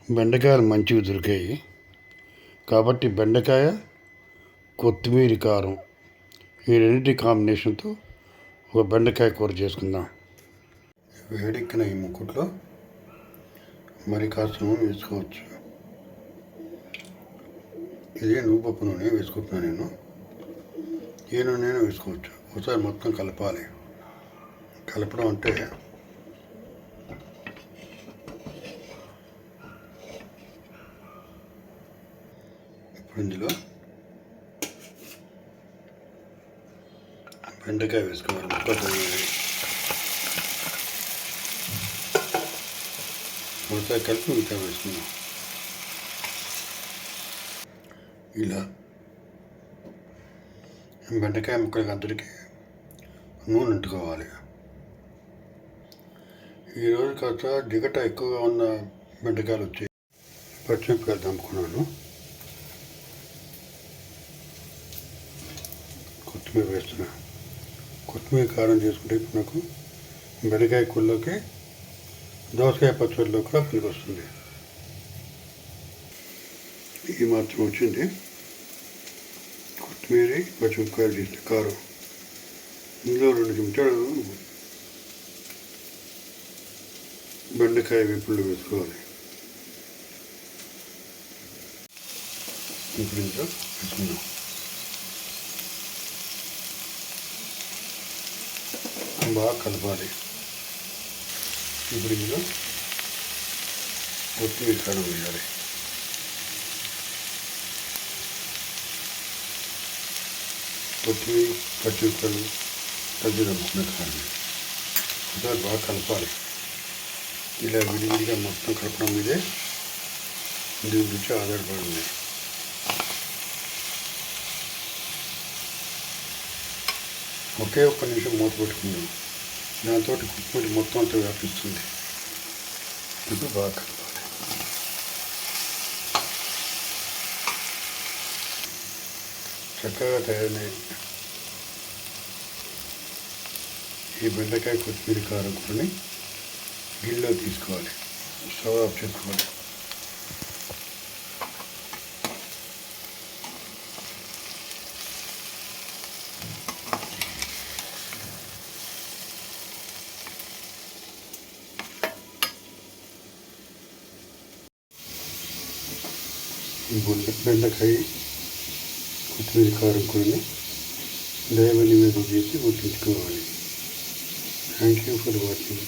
బెండకాయలు మంచివి దొరికాయి కాబట్టి బెండకాయ కొత్తిమీర కారం ఈ రెండింటి కాంబినేషన్తో ఒక బెండకాయ కూర చేసుకుందాం. వేడెక్కిన ఈ ముక్కుట్లో మరి కాస్త నూనె వేసుకోవచ్చు. ఇదే నువ్వుపప్పు నూనె వేసుకుంటున్నాను నేను. ఏ నూనె వేసుకోవచ్చు. ఒకసారి మొత్తం కలపాలి. కలపడం అంటే ఇప్పుడు ఇందులో బెండకాయ వేసుకోవాలి. ఒకసారి కలిపి మిగతా వేసుకుందాం. ఇలా బెండకాయ ముక్కలకి అందరికీ నూనె అంటుకోవాలి. ఈరోజు కాస్త జిగట ఎక్కువగా ఉన్న బెండకాయలు వచ్చాయి. పచ్చిమిరపకాయలు దంపుకున్నాను. కొత్తిమీర వేస్తున్నా. కొత్తిమీర కారం చేసుకుంటే ఇప్పుడు నాకు బెండకాయ కూరలోకి దోసకాయ పచ్చడిలో కూడా పనికి వస్తుంది. ఈ మాత్రం వచ్చింది. కొత్తిమీర పచ్చిమిరపకాయలు చేసిన కారం, ఇందులో 2 చెంచాలు బెండకాయ వేపుళ్ళు వేసుకోవాలి. ఇప్పుడు ఇంట్లో వేసుకుందాం. బాగా కలపాలి. ఇప్పుడు ఇందులో కొత్తిమీర కారం వేయాలి. కొత్తిమీర పచ్చిమిరపకాయలు కలిసి దంపుకున్న కారం ఒకసారి బాగా కలపాలి. ఇలా విడివిడిగా మొత్తం కలపడం మీదే దీని రుచి ఆధారపడింది. ఒకే ఒక్క నిమిషం మూత పెట్టుకుందాం. దాంతో కొత్తిమీర మొత్తం అంతా వ్యాపిస్తుంది. ఇప్పుడు బాగా కలపాలి. చక్కగా తయారైన ఈ బెండకాయ కొత్తిమీర కారం కూరని గిన్నెలో తీసుకోవాలి. స్టవ్ ఆఫ్ చేసుకోవాలి. బెండకాయ కొత్తిమీర కారం కూరని దైవ నివేదన చేసి వడ్డించుకోవాలి. Thank you for watching.